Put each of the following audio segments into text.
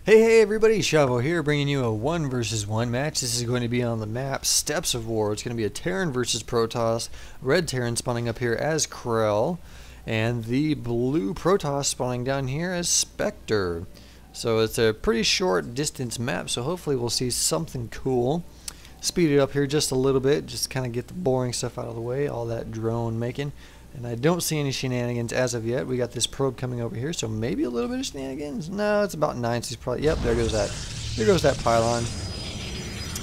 Hey everybody, Shavo here, bringing you a 1 versus 1 match. This is going to be on the map Steps of War. It's going to be a Terran versus Protoss. Red Terran spawning up here as Krell, and the blue Protoss spawning down here as Spectre. So it's a pretty short distance map, so hopefully we'll see something cool. Speed it up here just a little bit, just kind of get the boring stuff out of the way, all that drone making. And I don't see any shenanigans as of yet. We got this probe coming over here, so maybe a little bit of shenanigans. No, it's about 9, so he's probably, yep, there goes that. There goes that pylon.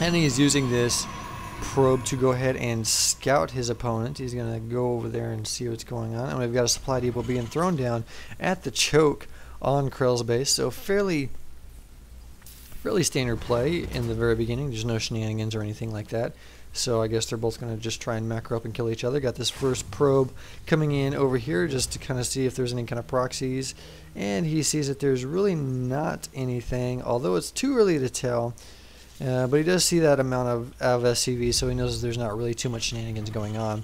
And he's using this probe to go ahead and scout his opponent. He's going to go over there and see what's going on. And we've got a supply depot being thrown down at the choke on Krell's base. So fairly standard play in the very beginning. There's no shenanigans or anything like that. So I guess they're both going to just try and macro up and kill each other. Got this first probe coming in over here just to kind of see if there's any kind of proxies. And he sees that there's really not anything, although it's too early to tell. But he does see that amount of SCV, so he knows there's not really too much shenanigans going on.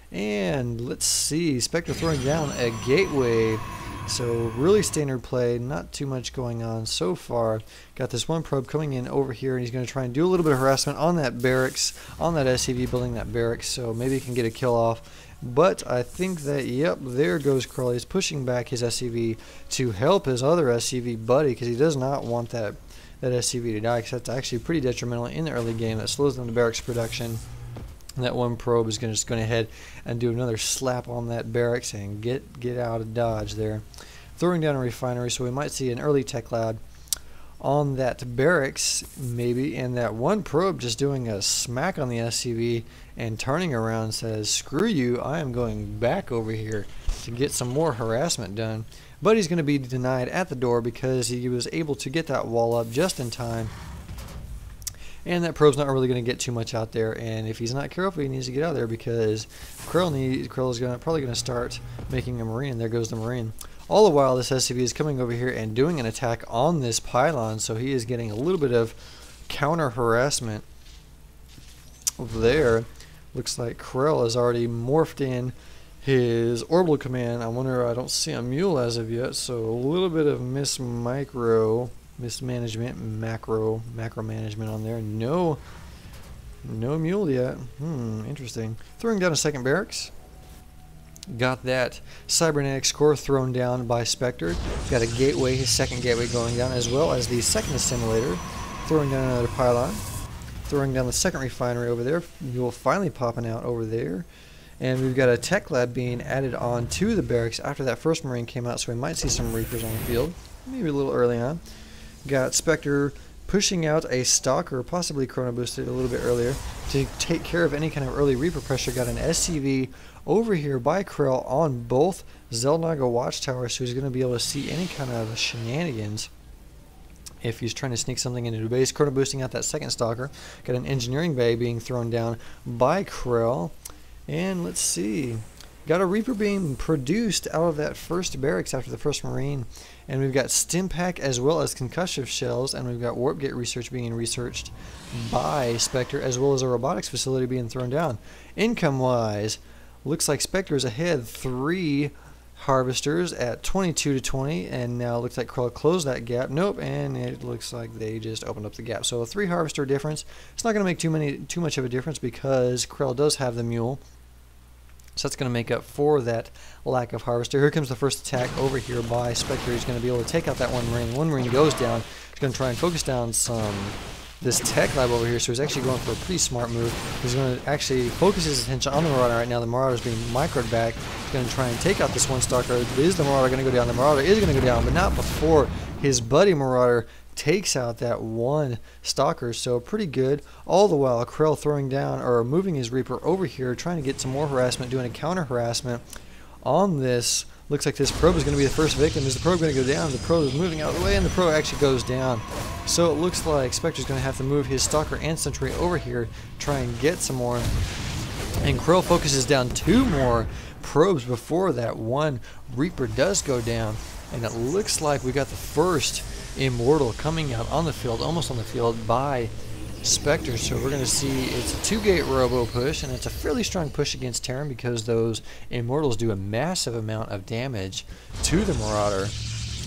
And let's see, Spectre throwing down a gateway. So really standard play, not too much going on so far. Got this one probe coming in over here, and he's going to try and do a little bit of harassment on that barracks, on that SCV building that barracks, so maybe he can get a kill off. But I think that, yep, there goes Krell. He's pushing back his SCV to help his other SCV buddy, because he does not want that SCV to die, because that's actually pretty detrimental in the early game. That slows down the barracks production. And that one probe is just going to head and do another slap on that barracks and get out of dodge there. Throwing down a refinery, so we might see an early tech lab on that barracks maybe, and that one probe just doing a smack on the SCV and turning around says, screw you, I am going back over here to get some more harassment done. But he's going to be denied at the door because he was able to get that wall up just in time. And that probe's not really going to get too much out there, and if he's not careful, he needs to get out of there because Krell is probably going to start making a marine. There goes the marine. All the while, this SCV is coming over here and doing an attack on this pylon, so he is getting a little bit of counter harassment over there. Looks like Krell has already morphed in his orbital command. I wonder, I don't see a mule as of yet, so a little bit of mismanagement, macro management on there. No mule yet. Interesting. Throwing down a second barracks. Got that cybernetics core thrown down by Spectre. Got a gateway, his second gateway going down, as well as the second assimilator. Throwing down another pylon. Throwing down the second refinery over there. Mule finally popping out over there. And we've got a tech lab being added on to the barracks after that first marine came out, so we might see some reapers on the field. Maybe a little early on. Got Spectre pushing out a stalker, possibly chrono boosted a little bit earlier, to take care of any kind of early reaper pressure. Got an SCV over here by Krell on both Zelnaga watchtowers, so he's going to be able to see any kind of shenanigans if he's trying to sneak something into the base. Chrono boosting out that second stalker. Got an engineering bay being thrown down by Krell. And let's see, got a reaper being produced out of that first barracks after the first marine. And we've got stim pack as well as concussive shells, and we've got warp gate research being researched by Spectre, as well as a robotics facility being thrown down. Income wise, looks like Spectre is ahead 3 harvesters at 22 to 20, and now it looks like Krell closed that gap. Nope, and it looks like they just opened up the gap. So a 3 harvester difference. It's not going to make too much of a difference because Krell does have the mule. So that's going to make up for that lack of harvester. Here comes the first attack over here by Spectre. He's going to be able to take out that one marine. One marine goes down. He's going to try and focus down this tech lab over here. So he's actually going for a pretty smart move. He's going to actually focus his attention on the Marauder right now. The Marauder is being microed back. He's going to try and take out this one stalker. Is the Marauder going to go down? The Marauder is going to go down, but not before his buddy Marauder takes out that one stalker. So pretty good. All the while Krell throwing down or moving his Reaper over here, trying to get some more harassment, doing a counter harassment on this. Looks like this probe is going to be the first victim. Is the probe going to go down? The probe is moving out of the way, and the probe actually goes down. So it looks like Spectre's going to have to move his stalker and sentry over here, try and get some more. And Krell focuses down 2 more probes before that one Reaper does go down. And it looks like we got the first Immortal coming out on the field, almost on the field, by Spectre. So we're going to see it's a 2-gate robo push, and it's a fairly strong push against Terran because those Immortals do a massive amount of damage to the Marauder.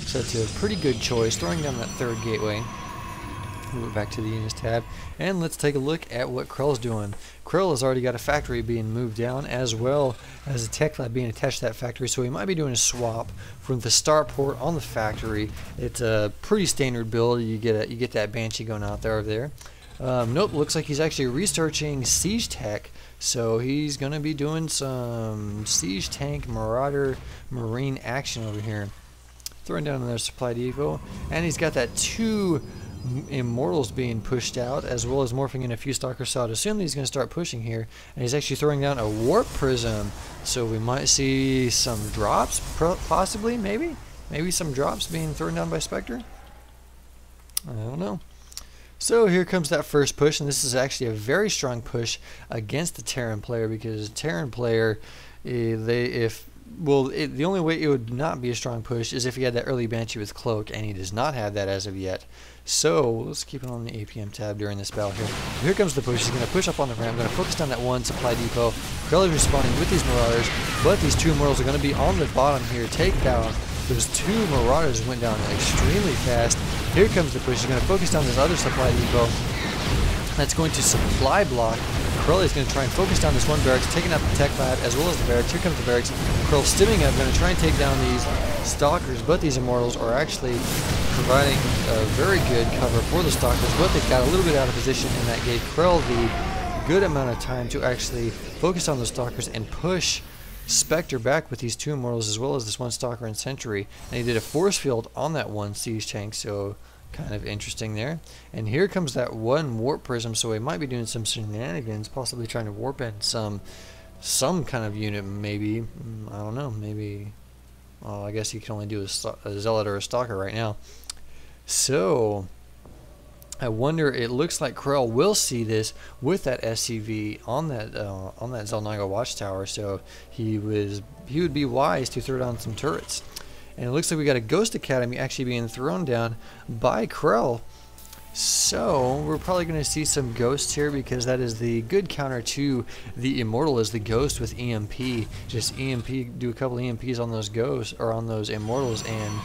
So it's a pretty good choice, throwing down that third gateway. Move it back to the units tab, and let's take a look at what Krell's doing. Krell has already got a factory being moved down, as well as a tech lab being attached to that factory, so he might be doing a swap from the start port on the factory. It's a pretty standard build. You get that Banshee going out there over there. Nope, looks like he's actually researching siege tech, so he's going to be doing some siege tank marauder marine action over here. Throwing down another supply depot, and he's got that 2 Immortals being pushed out, as well as morphing in a few Stalkers. So I'd assume that he's going to start pushing here, and he's actually throwing down a Warp Prism, so we might see some drops, possibly, maybe some drops being thrown down by Spectre. I don't know. So here comes that first push, and this is actually a very strong push against the Terran player, because Terran player, the only way it would not be a strong push is if he had that early Banshee with Cloak, and he does not have that as of yet. So let's keep it on the APM tab during this battle here. Here comes the push. He's going to push up on the ramp. Going to focus down that 1 supply depot. Krell is responding with these Marauders, but these 2 Immortals are going to be on the bottom here. Take down those 2 Marauders. Went down extremely fast. Here comes the push. He's going to focus down this other supply depot. That's going to supply block. Krell is going to try and focus down this 1 barracks, taking out the tech lab as well as the barracks. Here comes the barracks. Krell stimming up, going to try and take down these Stalkers, but these Immortals are actually providing a very good cover for the Stalkers, but they got a little bit out of position, and that gave Krell the good amount of time to actually focus on the Stalkers and push Spectre back with these 2 Immortals, as well as this 1 Stalker and Sentry. And he did a force field on that 1 siege tank, so kind of interesting there. And here comes that 1 Warp Prism, so he might be doing some shenanigans, possibly trying to warp in some kind of unit, maybe. I don't know, maybe. Well, I guess he can only do a Zealot or a Stalker right now. So I wonder, it looks like Krell will see this with that SCV on that Zelnaga watchtower, so he would be wise to throw down some turrets. And it looks like we got a Ghost Academy actually being thrown down by Krell. So we're probably going to see some ghosts here, because that is the good counter to the Immortal, is the Ghost with EMP. Just EMP, do a couple EMPs on those ghosts or on those Immortals, and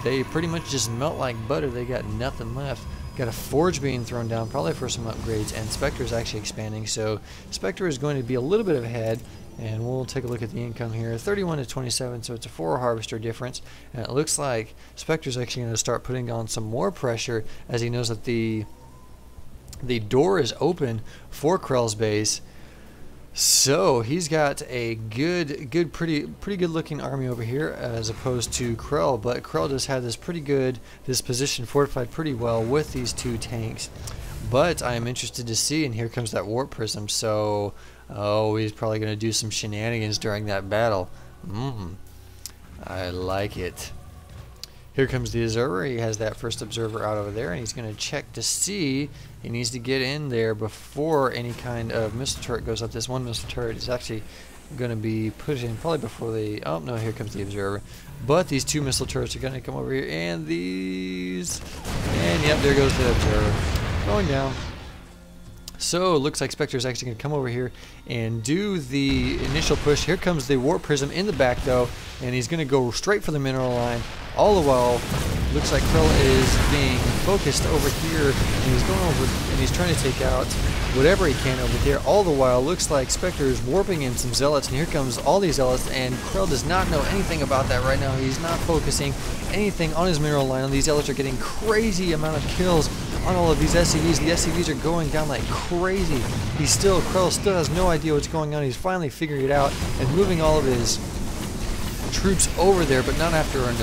they pretty much just melt like butter. They got nothing left. Got a Forge being thrown down, probably for some upgrades, and Spectre is actually expanding. So Spectre is going to be a little bit ahead. And we'll take a look at the income here, 31 to 27, so it's a 4 harvester difference. And it looks like Spectre's actually going to start putting on some more pressure, as he knows that the door is open for Krell's base. So he's got a pretty good looking army over here, as opposed to Krell. But Krell just had this position fortified pretty well with these 2 tanks. But I am interested to see, and here comes that Warp Prism. So, oh, he's probably going to do some shenanigans during that battle. I like it. Here comes the Observer. He has that first Observer out over there, and he's going to check to see. He needs to get in there before any kind of missile turret goes up. This 1 missile turret is actually going to be put in probably before the... Oh, no, here comes the Observer. But these 2 missile turrets are going to come over here, and these... And, yep, there goes the Observer. Going down. So it looks like Spectre is actually going to come over here and do the initial push. Here comes the Warp Prism in the back, though, and he's going to go straight for the mineral line. All the while, looks like Krell is being focused over here, and he's going over and he's trying to take out whatever he can over there. All the while, looks like Spectre is warping in some Zealots, and here comes all these Zealots, and Krell does not know anything about that right now. He's not focusing anything on his mineral line. These Zealots are getting crazy amount of kills on all of these SCVs. The SCVs are going down like crazy. Krell still has no idea what's going on. He's finally figured it out and moving all of his troops over there, but not after an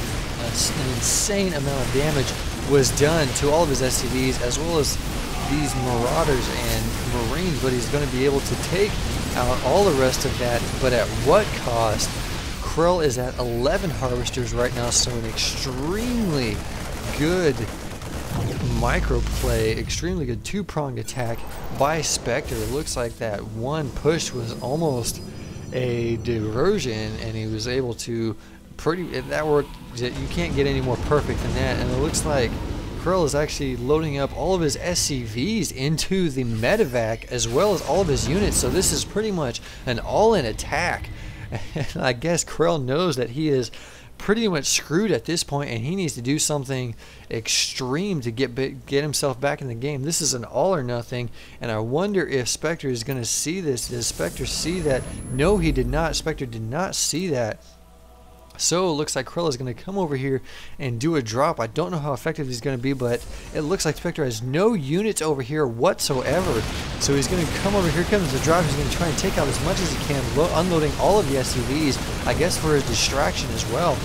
insane amount of damage was done to all of his SCVs, as well as these Marauders and Marines. But he's going to be able to take out all the rest of that, but at what cost? Krell is at 11 harvesters right now, so an extremely good micro play, extremely good 2-pronged attack by Spectre. It looks like that 1 push was almost a diversion, and he was able to that worked. You can't get any more perfect than that. And it looks like Krell is actually loading up all of his SCVs into the medevac, as well as all of his units. So this is pretty much an all-in attack. And I guess Krell knows that he is pretty much screwed at this point, and he needs to do something extreme to get himself back in the game. This is an all or nothing, and I wonder if Spectre is going to see this. Does Spectre see that? No, he did not. Spectre did not see that. So it looks like Krell is going to come over here and do a drop. I don't know how effective he's going to be, but it looks like Spectre has no units over here whatsoever. So he's going to come over here, comes the drop. He's going to try and take out as much as he can, unloading all of the SCVs, I guess for his distraction as well.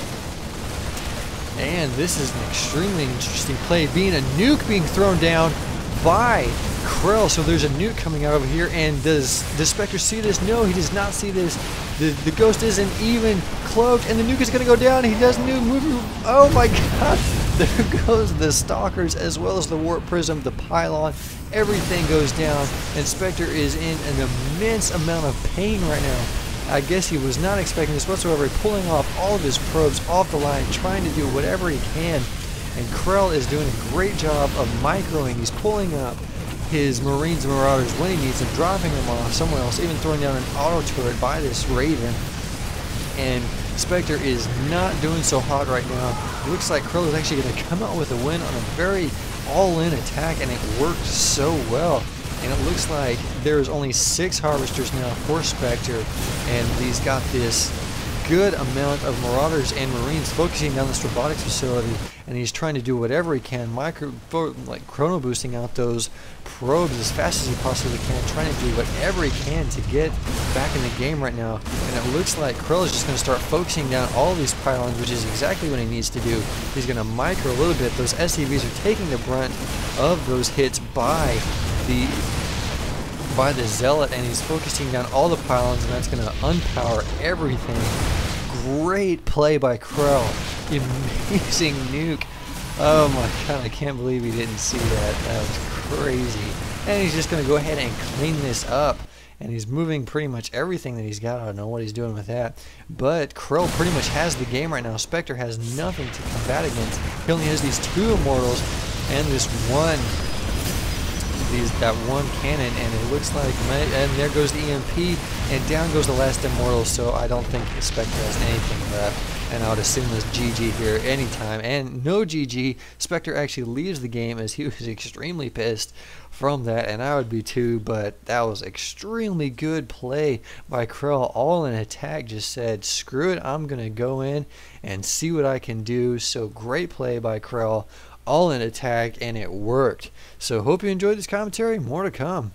And this is an extremely interesting play, being a nuke being thrown down by Krell. So there's a nuke coming out over here, and does Spectre see this? No, he does not see this. The ghost isn't even cloaked, and the nuke is going to go down. He does nuke move. Oh my god, there goes the stalkers as well as the warp prism, the pylon. Everything goes down, and Spectre is in an immense amount of pain right now. I guess he was not expecting this whatsoever, pulling off all of his probes off the line, trying to do whatever he can. And Krell is doing a great job of microing. He's pulling up his Marines and Marauders when he needs them, dropping them off somewhere else, even throwing down an auto turret by this Raven. And Spectre is not doing so hot right now. It looks like Krell is actually going to come out with a win on a very all-in attack, and it worked so well. And it looks like there's only 6 harvesters now for Spectre, and he's got this good amount of Marauders and Marines focusing down this robotics facility, and he's trying to do whatever he can, chrono boosting out those probes as fast as he possibly can, trying to do whatever he can to get back in the game right now. And it looks like Krell is just going to start focusing down all these pylons, which is exactly what he needs to do. He's going to micro a little bit. Those SCVs are taking the brunt of those hits by the Zealot, and he's focusing down all the pylons, and that's going to unpower everything. Great play by Krell. Amazing nuke. Oh my god, I can't believe he didn't see that. That was crazy. And he's just going to go ahead and clean this up. And he's moving pretty much everything that he's got. I don't know what he's doing with that. But Krell pretty much has the game right now. Spectre has nothing to combat against. He only has these 2 immortals and this that one cannon, and it looks like, and there goes the EMP, and down goes the last immortal. So I don't think Spectre has anything left, and I would assume this GG here anytime. And no GG, Spectre actually leaves the game as he was extremely pissed from that, and I would be too. But that was extremely good play by Krell. All in attack, just said screw it, I'm gonna go in and see what I can do. So great play by Krell, all in attack, and it worked. So hope you enjoyed this commentary. More to come.